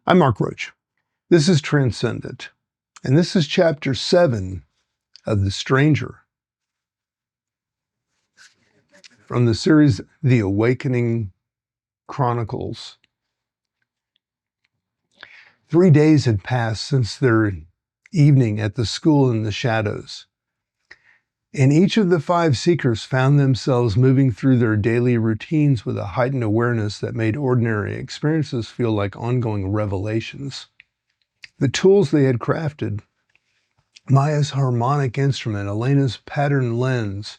I'm Mark Roach. This is Transcendent, and this is Chapter 7 of The Stranger from the series The Awakening Chronicles. 3 days had passed since their evening at the school in the shadows, and each of the 5 seekers found themselves moving through their daily routines with a heightened awareness that made ordinary experiences feel like ongoing revelations. The tools they had crafted, Maya's harmonic instrument, Elena's pattern lens,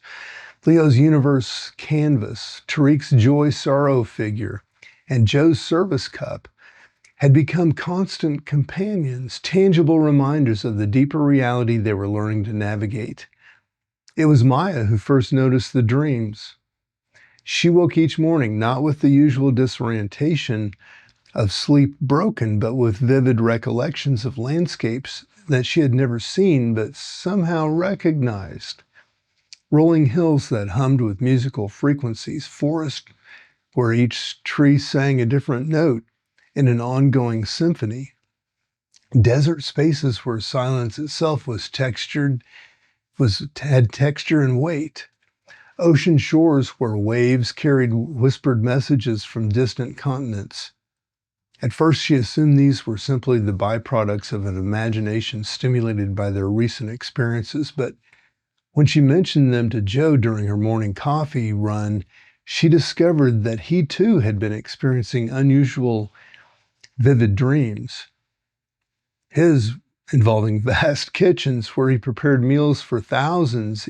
Leo's universe canvas, Tariq's joy-sorrow figure, and Joe's service cup, had become constant companions, tangible reminders of the deeper reality they were learning to navigate. It was Maya who first noticed the dreams. She woke each morning not with the usual disorientation of sleep broken, but with vivid recollections of landscapes that she had never seen but somehow recognized. Rolling hills that hummed with musical frequencies, forest where each tree sang a different note in an ongoing symphony, desert spaces where silence itself had texture and weight, ocean shores where waves carried whispered messages from distant continents. At first, she assumed these were simply the byproducts of an imagination stimulated by their recent experiences, but when she mentioned them to Joe during her morning coffee run, she discovered that he too had been experiencing unusual, vivid dreams. His involving vast kitchens where he prepared meals for thousands,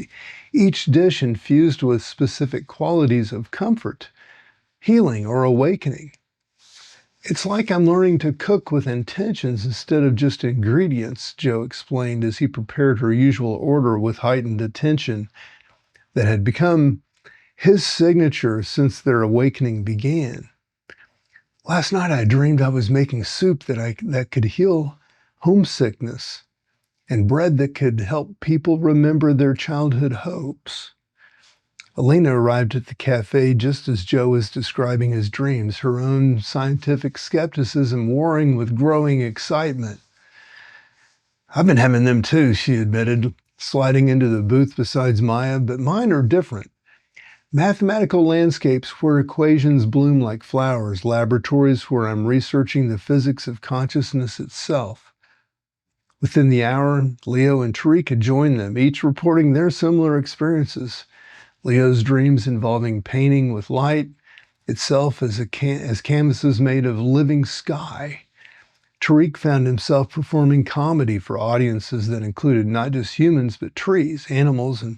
each dish infused with specific qualities of comfort, healing, or awakening. It's like I'm learning to cook with intentions instead of just ingredients, Joe explained as he prepared her usual order with heightened attention that had become his signature since their awakening began. Last night I dreamed I was making soup that could heal homesickness and bread that could help people remember their childhood hopes. Elena arrived at the cafe just as Joe was describing his dreams, her own scientific skepticism warring with growing excitement. I've been having them too, she admitted, sliding into the booth beside Maya, but mine are different. Mathematical landscapes where equations bloom like flowers, laboratories where I'm researching the physics of consciousness itself. Within the hour, Leo and Tariq had joined them, each reporting their similar experiences. Leo's dreams involving painting with light itself as canvases made of living sky. Tariq found himself performing comedy for audiences that included not just humans, but trees, animals, and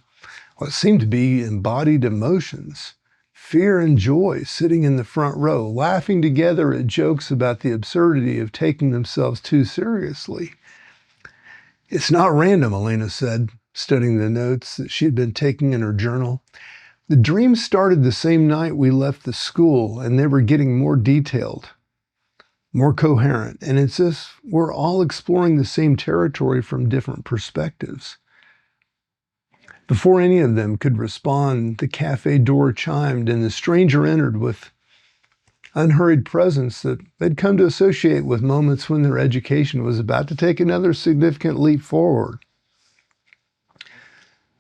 what seemed to be embodied emotions. Fear and joy sitting in the front row, laughing together at jokes about the absurdity of taking themselves too seriously. It's not random, Elena said, studying the notes that she had been taking in her journal. The dreams started the same night we left the school, and they were getting more detailed, more coherent, and it's as if we're all exploring the same territory from different perspectives. Before any of them could respond, the cafe door chimed, and the stranger entered with unhurried presence that they'd come to associate with moments when their education was about to take another significant leap forward.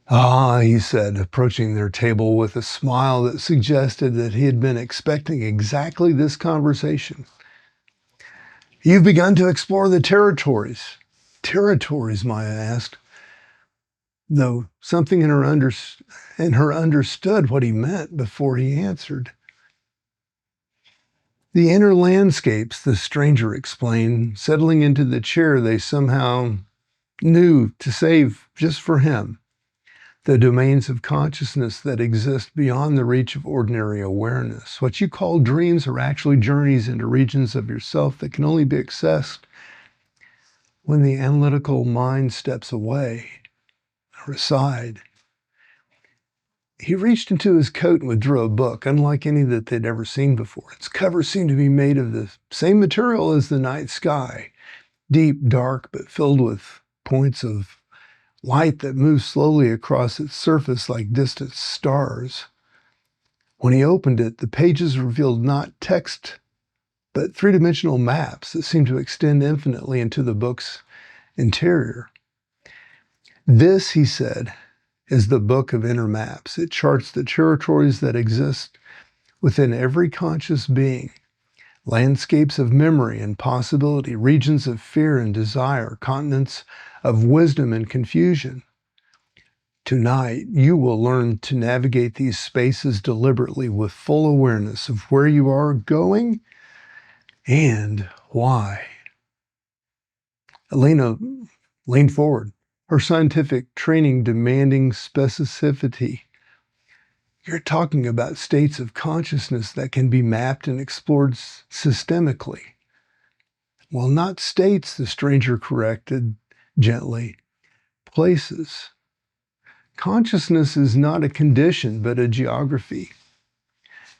Ah, he said, approaching their table with a smile that suggested that he had been expecting exactly this conversation. You've begun to explore the territories. Territories, Maya asked, though something in her understood what he meant before he answered. The inner landscapes, the stranger explained, settling into the chair they somehow knew to save just for him. The domains of consciousness that exist beyond the reach of ordinary awareness. What you call dreams are actually journeys into regions of yourself that can only be accessed when the analytical mind steps away or aside. He reached into his coat and withdrew a book, unlike any that they'd ever seen before. Its cover seemed to be made of the same material as the night sky, deep, dark, but filled with points of light that moved slowly across its surface like distant stars. When he opened it, the pages revealed not text but three-dimensional maps that seem to extend infinitely into the book's interior. This, he said, is the book of inner maps. It charts the territories that exist within every conscious being, landscapes of memory and possibility, regions of fear and desire, continents of wisdom and confusion. Tonight, you will learn to navigate these spaces deliberately with full awareness of where you are going and why. Elena leaned forward, her scientific training demanding specificity. You're talking about states of consciousness that can be mapped and explored systemically. Well, not states, the stranger corrected gently. Places. Consciousness is not a condition, but a geography.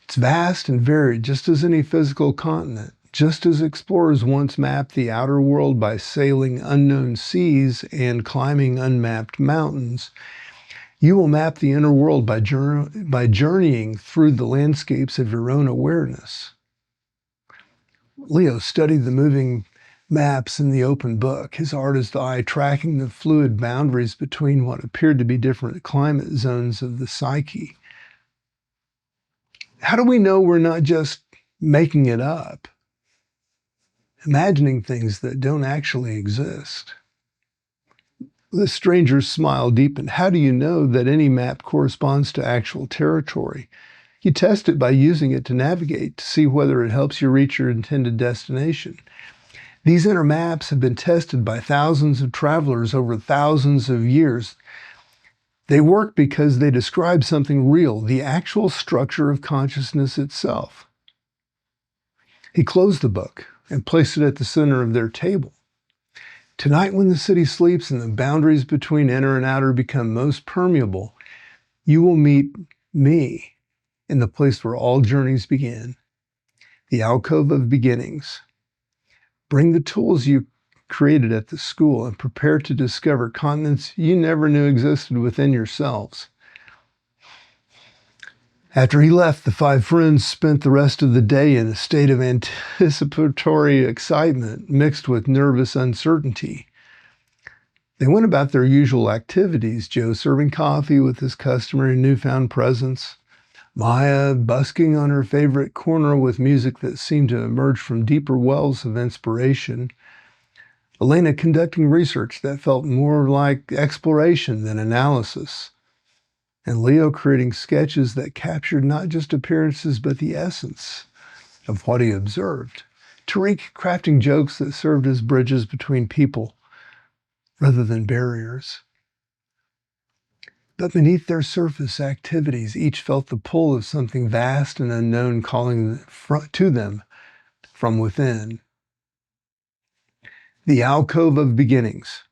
It's vast and varied, just as any physical continent. Just as explorers once mapped the outer world by sailing unknown seas and climbing unmapped mountains, you will map the inner world by journeying through the landscapes of your own awareness. Leo studied the moving maps in the open book, his artist eye tracking the fluid boundaries between what appeared to be different climate zones of the psyche. How do we know we're not just making it up, imagining things that don't actually exist? The stranger's smile deepened. How do you know that any map corresponds to actual territory? You test it by using it to navigate, to see whether it helps you reach your intended destination. These inner maps have been tested by thousands of travelers over thousands of years. They work because they describe something real, the actual structure of consciousness itself. He closed the book and placed it at the center of their table. Tonight, when the city sleeps and the boundaries between inner and outer become most permeable, you will meet me in the place where all journeys begin, the alcove of beginnings. Bring the tools you created at the school and prepare to discover continents you never knew existed within yourselves. After he left, the five friends spent the rest of the day in a state of anticipatory excitement mixed with nervous uncertainty. They went about their usual activities, Joe serving coffee with his customary newfound presence, Maya busking on her favorite corner with music that seemed to emerge from deeper wells of inspiration, Elena conducting research that felt more like exploration than analysis, and Leo creating sketches that captured not just appearances but the essence of what he observed. Tariq crafting jokes that served as bridges between people rather than barriers. But beneath their surface activities, each felt the pull of something vast and unknown calling to them from within. The alcove of beginnings.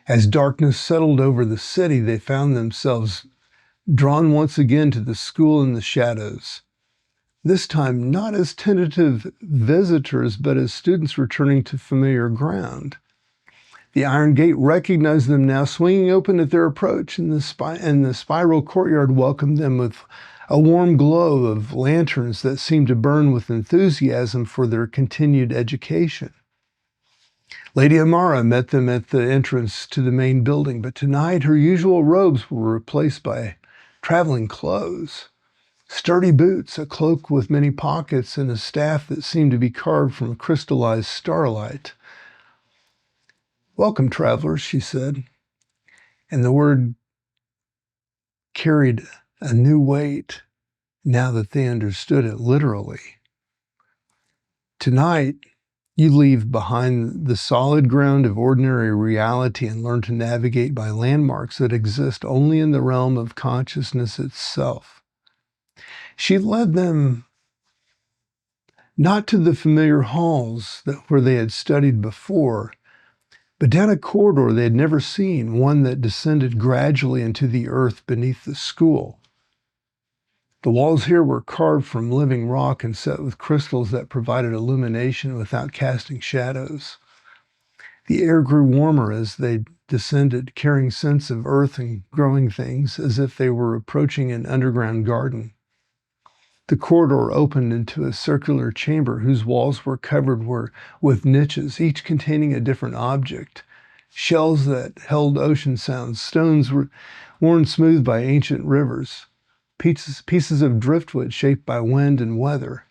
As darkness settled over the city, they found themselves drawn once again to the school in the shadows. This time, not as tentative visitors, but as students returning to familiar ground. The iron gate recognized them now, swinging open at their approach, and the spiral courtyard welcomed them with a warm glow of lanterns that seemed to burn with enthusiasm for their continued education. Lady Amara met them at the entrance to the main building, but tonight her usual robes were replaced by traveling clothes. Sturdy boots, a cloak with many pockets, and a staff that seemed to be carved from crystallized starlight. "Welcome, travelers," she said, and the word carried a new weight now that they understood it literally. Tonight, you leave behind the solid ground of ordinary reality and learn to navigate by landmarks that exist only in the realm of consciousness itself. She led them not to the familiar halls where they had studied before, but down a corridor they had never seen, one that descended gradually into the earth beneath the school. The walls here were carved from living rock and set with crystals that provided illumination without casting shadows. The air grew warmer as they descended, carrying scents of earth and growing things, as if they were approaching an underground garden. The corridor opened into a circular chamber whose walls were covered with niches, each containing a different object. Shells that held ocean sounds, stones worn smooth by ancient rivers, pieces of driftwood shaped by wind and weather,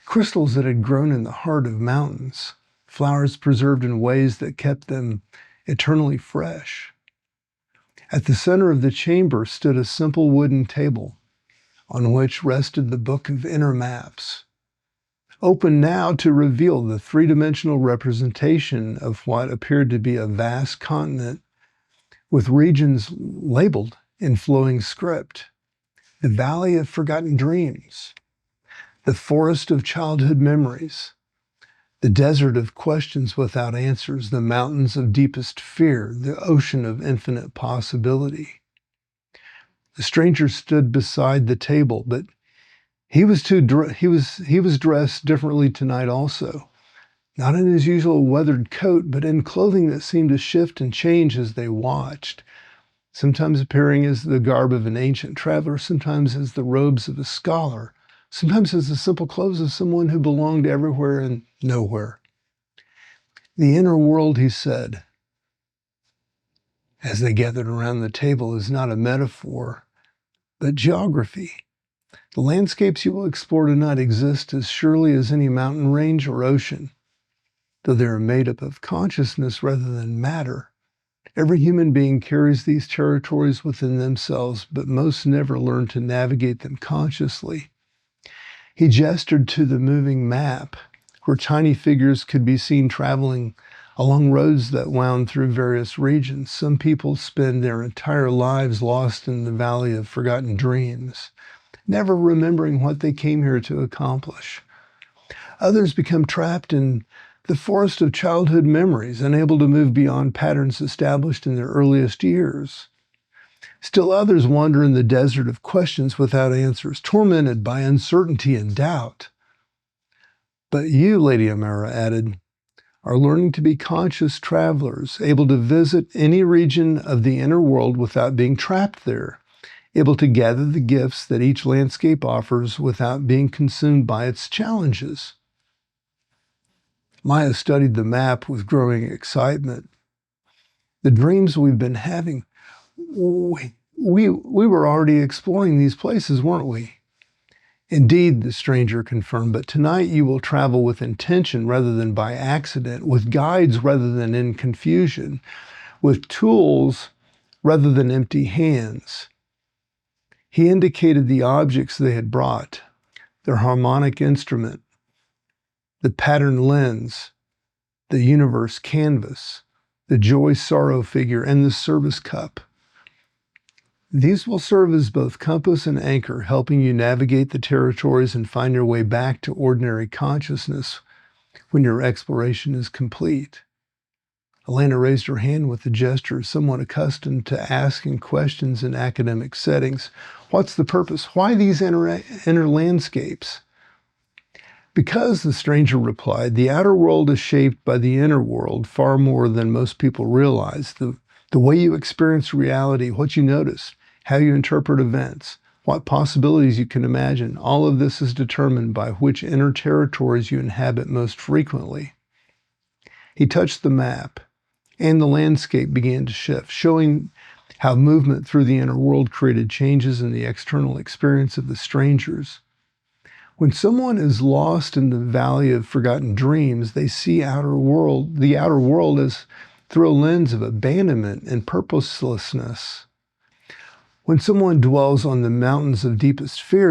crystals that had grown in the heart of mountains, flowers preserved in ways that kept them eternally fresh. At the center of the chamber stood a simple wooden table on which rested the Book of Inner Maps, open now to reveal the three-dimensional representation of what appeared to be a vast continent with regions labeled in flowing script. The Valley of Forgotten Dreams, the Forest of Childhood Memories, the Desert of Questions Without Answers, the Mountains of Deepest Fear, the Ocean of Infinite Possibility. The stranger stood beside the table, but he was dressed differently tonight also. Not in his usual weathered coat, but in clothing that seemed to shift and change as they watched, sometimes appearing as the garb of an ancient traveler, sometimes as the robes of a scholar, sometimes as the simple clothes of someone who belonged everywhere and nowhere. The inner world, he said, as they gathered around the table, is not a metaphor, but geography. The landscapes you will explore tonight exist as surely as any mountain range or ocean, though they are made up of consciousness rather than matter. Every human being carries these territories within themselves, but most never learn to navigate them consciously. He gestured to the moving map, where tiny figures could be seen traveling along roads that wound through various regions. Some people spend their entire lives lost in the Valley of Forgotten Dreams, never remembering what they came here to accomplish. Others become trapped in the forest of childhood memories, unable to move beyond patterns established in their earliest years. Still others wander in the desert of questions without answers, tormented by uncertainty and doubt. But you, Lady Amara added, are learning to be conscious travelers, able to visit any region of the inner world without being trapped there, able to gather the gifts that each landscape offers without being consumed by its challenges. Maya studied the map with growing excitement. The dreams we've been having, we were already exploring these places, weren't we? Indeed, the stranger confirmed, but tonight you will travel with intention rather than by accident, with guides rather than in confusion, with tools rather than empty hands. He indicated the objects they had brought, their harmonic instrument, the pattern lens, the universe canvas, the joy-sorrow figure, and the service cup. These will serve as both compass and anchor, helping you navigate the territories and find your way back to ordinary consciousness when your exploration is complete. Elena raised her hand with a gesture somewhat accustomed to asking questions in academic settings. What's the purpose? Why these inner landscapes? Because, the stranger replied, the outer world is shaped by the inner world far more than most people realize. The way you experience reality, what you notice, how you interpret events, what possibilities you can imagine, all of this is determined by which inner territories you inhabit most frequently. He touched the map, and the landscape began to shift, showing how movement through the inner world created changes in the external experience of the strangers. When someone is lost in the Valley of Forgotten Dreams, they see the outer world as through a lens of abandonment and purposelessness. When someone dwells on the mountains of deepest fear,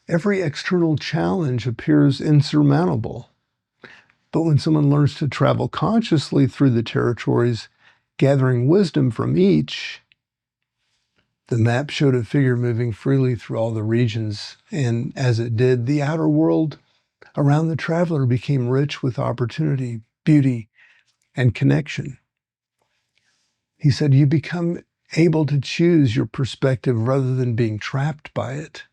every external challenge appears insurmountable. But when someone learns to travel consciously through the territories, gathering wisdom from each, the map showed a figure moving freely through all the regions, and as it did, the outer world around the traveler became rich with opportunity, beauty, and connection. He said, you become able to choose your perspective rather than being trapped by it.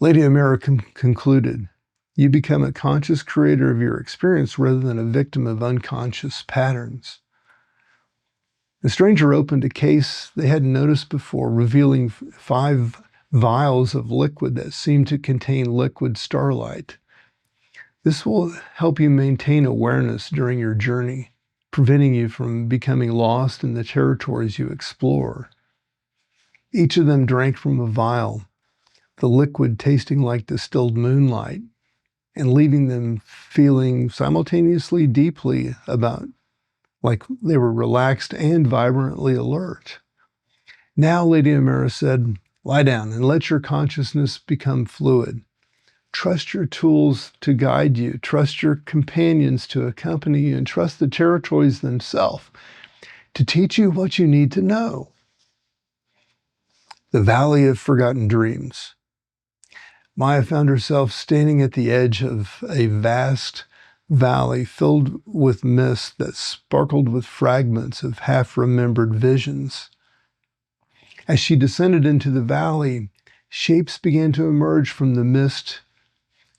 Lady America concluded, you become a conscious creator of your experience rather than a victim of unconscious patterns. The stranger opened a case they hadn't noticed before, revealing 5 vials of liquid that seem to contain liquid starlight. This will help you maintain awareness during your journey, preventing you from becoming lost in the territories you explore. Each of them drank from a vial, the liquid tasting like distilled moonlight, and leaving them feeling simultaneously deeply about like they were relaxed and vibrantly alert. Now, Lady Amara said, lie down and let your consciousness become fluid. Trust your tools to guide you. Trust your companions to accompany you, and trust the territories themselves to teach you what you need to know. The Valley of Forgotten Dreams. Maya found herself standing at the edge of a vast valley filled with mist that sparkled with fragments of half-remembered visions. As she descended into the valley, shapes began to emerge from the mist,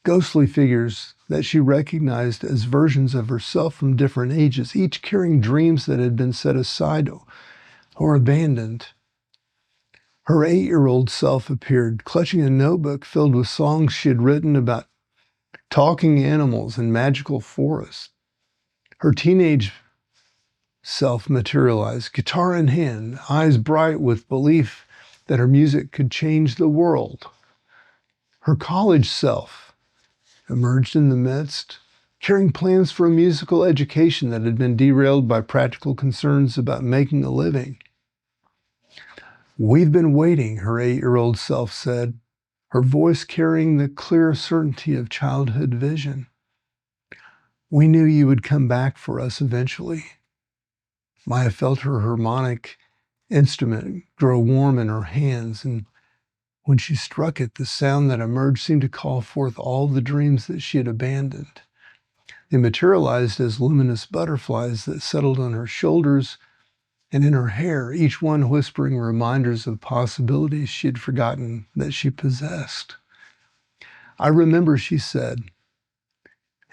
ghostly figures that she recognized as versions of herself from different ages, each carrying dreams that had been set aside or abandoned. Her 8-year-old self appeared, clutching a notebook filled with songs she had written about talking animals and magical forests. Her teenage self materialized, guitar in hand, eyes bright with belief that her music could change the world. Her college self emerged in the midst, carrying plans for a musical education that had been derailed by practical concerns about making a living. We've been waiting, her 8-year-old self said, her voice carrying the clear certainty of childhood vision. We knew you would come back for us eventually. Maya felt her harmonic instrument grow warm in her hands, and when she struck it, the sound that emerged seemed to call forth all the dreams that she had abandoned. They materialized as luminous butterflies that settled on her shoulders and in her hair, each one whispering reminders of possibilities she had forgotten that she possessed. I remember, she said,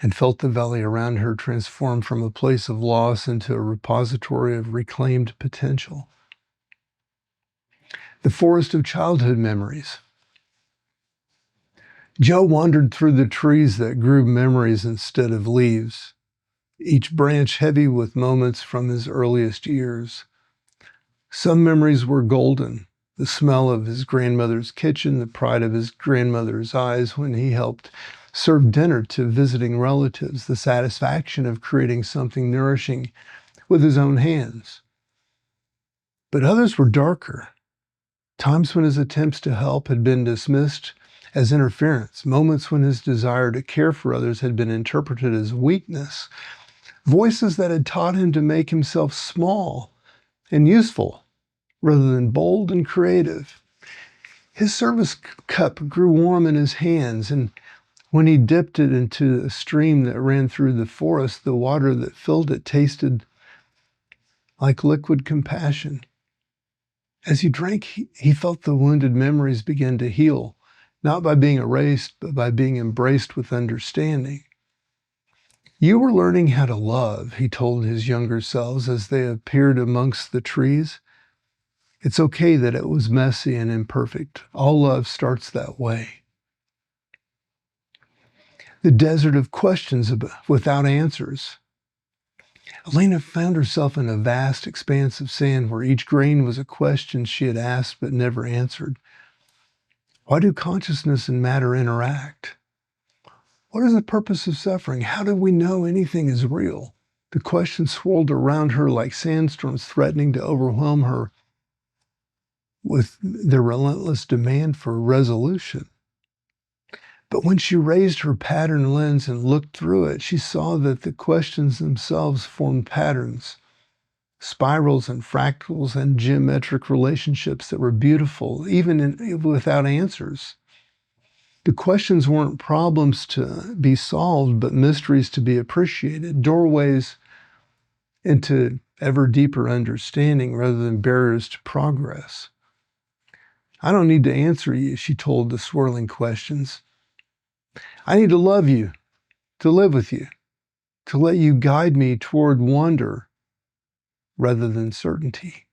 and felt the valley around her transform from a place of loss into a repository of reclaimed potential. The forest of childhood memories. Joe wandered through the trees that grew memories instead of leaves, each branch heavy with moments from his earliest years. Some memories were golden, the smell of his grandmother's kitchen, the pride of his grandmother's eyes when he helped serve dinner to visiting relatives, the satisfaction of creating something nourishing with his own hands. But others were darker, times when his attempts to help had been dismissed as interference, moments when his desire to care for others had been interpreted as weakness, voices that had taught him to make himself small and useful rather than bold and creative. His service cup grew warm in his hands, and when he dipped it into a stream that ran through the forest, the water that filled it tasted like liquid compassion. As he drank, he felt the wounded memories begin to heal, not by being erased, but by being embraced with understanding. You were learning how to love, he told his younger selves as they appeared amongst the trees. It's okay that it was messy and imperfect. All love starts that way. The desert of questions without answers. Elena found herself in a vast expanse of sand where each grain was a question she had asked but never answered. Why do consciousness and matter interact? What is the purpose of suffering? How do we know anything is real? The questions swirled around her like sandstorms, threatening to overwhelm her with their relentless demand for resolution. But when she raised her pattern lens and looked through it, she saw that the questions themselves formed patterns, spirals and fractals and geometric relationships that were beautiful, even without answers. The questions weren't problems to be solved, but mysteries to be appreciated, doorways into ever deeper understanding rather than barriers to progress. I don't need to answer you, she told the swirling questions. I need to love you, to live with you, to let you guide me toward wonder rather than certainty.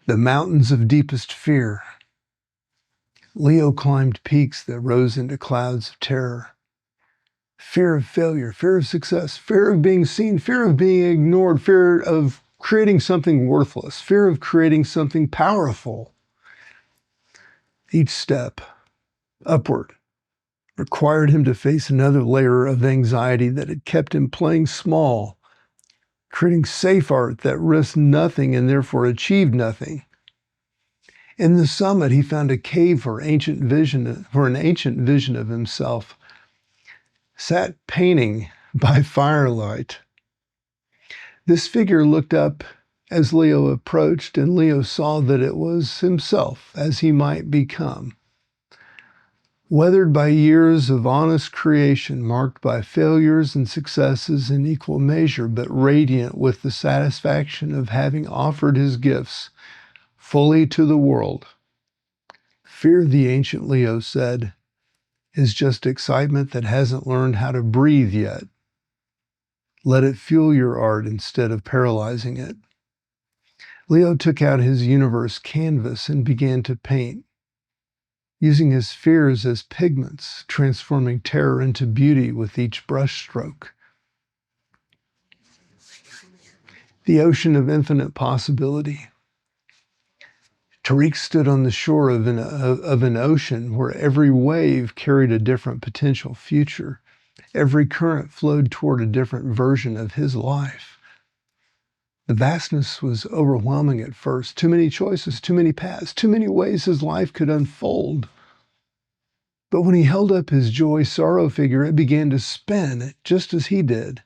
the mountains of deepest fear. Leo climbed peaks that rose into clouds of terror. Fear of failure, fear of success, fear of being seen, fear of being ignored, fear of creating something worthless, fear of creating something powerful. Each step upward required him to face another layer of anxiety that had kept him playing small, creating safe art that risked nothing and therefore achieved nothing. In the summit, he found a cave for an ancient vision of himself, sat painting by firelight. This figure looked up as Leo approached, and Leo saw that it was himself as he might become. Weathered by years of honest creation, marked by failures and successes in equal measure, but radiant with the satisfaction of having offered his gifts fully to the world. Fear, the ancient Leo said, is just excitement that hasn't learned how to breathe yet. Let it fuel your art instead of paralyzing it. Leo took out his universe canvas and began to paint, using his fears as pigments, transforming terror into beauty with each brushstroke. The ocean of infinite possibility. Tariq stood on the shore of an ocean where every wave carried a different potential future. Every current flowed toward a different version of his life. The vastness was overwhelming at first. Too many choices, too many paths, too many ways his life could unfold. But when he held up his joy-sorrow figure, it began to spin, just as he did.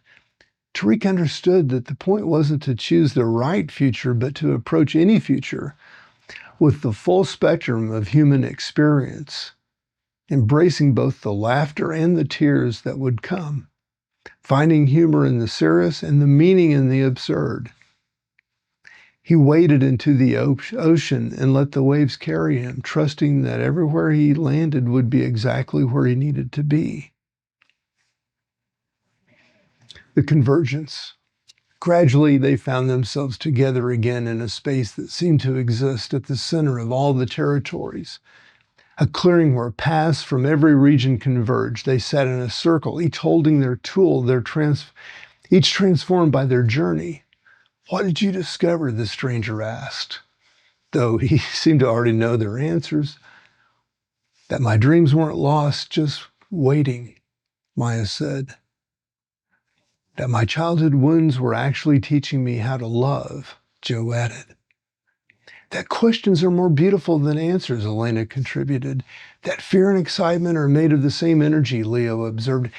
Tariq understood that the point wasn't to choose the right future, but to approach any future with the full spectrum of human experience, embracing both the laughter and the tears that would come, finding humor in the serious and the meaning in the absurd. He waded into the ocean and let the waves carry him, trusting that everywhere he landed would be exactly where he needed to be. The convergence. Gradually, they found themselves together again in a space that seemed to exist at the center of all the territories. A clearing where paths from every region converged. They sat in a circle, each holding their tool, each transformed by their journey. What did you discover? The stranger asked, though he seemed to already know their answers. That my dreams weren't lost, just waiting, Maya said. That my childhood wounds were actually teaching me how to love, Joe added. That questions are more beautiful than answers, Elena contributed. That fear and excitement are made of the same energy, Leo observed.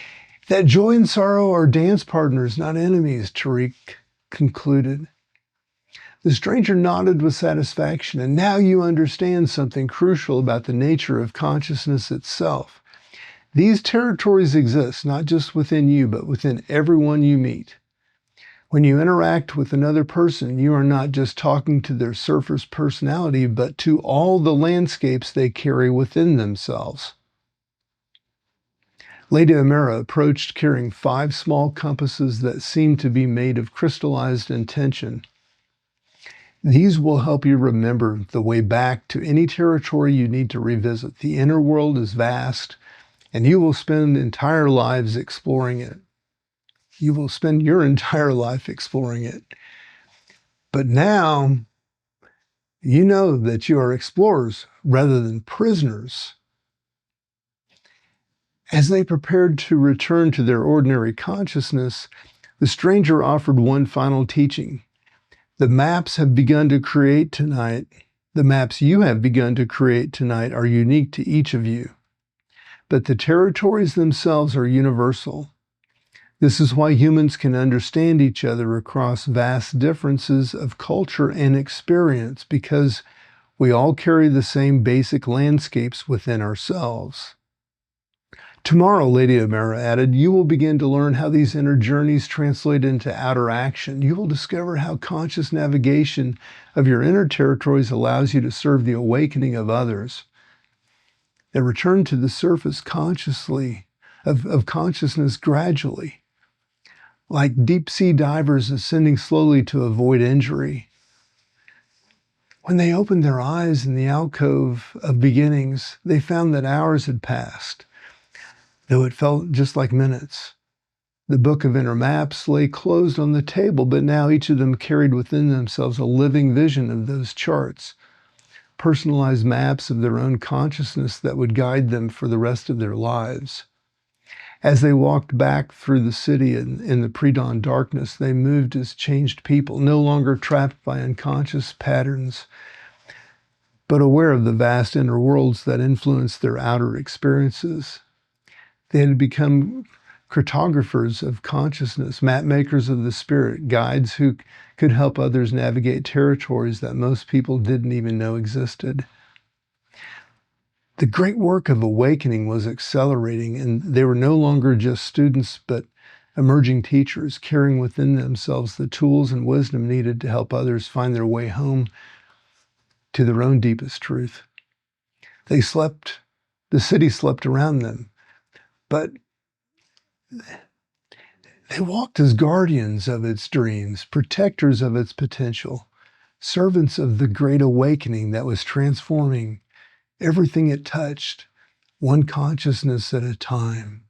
That joy and sorrow are dance partners, not enemies, Tariq concluded. The stranger nodded with satisfaction, and now you understand something crucial about the nature of consciousness itself. These territories exist not just within you, but within everyone you meet. When you interact with another person, you are not just talking to their surface personality, but to all the landscapes they carry within themselves. Lady Amara approached carrying 5 small compasses that seemed to be made of crystallized intention. These will help you remember the way back to any territory you need to revisit. The inner world is vast, and you will spend entire lives exploring it. You will spend your entire life exploring it. But now, you know that you are explorers rather than prisoners. As they prepared to return to their ordinary consciousness, the stranger offered one final teaching. The maps you have begun to create tonight are unique to each of you. But the territories themselves are universal. This is why humans can understand each other across vast differences of culture and experience, because we all carry the same basic landscapes within ourselves. Tomorrow, Lady Amara added, you will begin to learn how these inner journeys translate into outer action. You will discover how conscious navigation of your inner territories allows you to serve the awakening of others. They return to the surface consciously, of consciousness gradually, like deep sea divers ascending slowly to avoid injury. When they opened their eyes in the alcove of beginnings, they found that hours had passed, though it felt just like minutes. The book of inner maps lay closed on the table, but now each of them carried within themselves a living vision of those charts, personalized maps of their own consciousness that would guide them for the rest of their lives. As they walked back through the city in the pre-dawn darkness, they moved as changed people, no longer trapped by unconscious patterns, but aware of the vast inner worlds that influenced their outer experiences. They had become cartographers of consciousness, map makers of the spirit, guides who could help others navigate territories that most people didn't even know existed. The great work of awakening was accelerating, and they were no longer just students, but emerging teachers, carrying within themselves the tools and wisdom needed to help others find their way home to their own deepest truth. They slept, the city slept around them, but they walked as guardians of its dreams, protectors of its potential, servants of the great awakening that was transforming everything it touched, one consciousness at a time.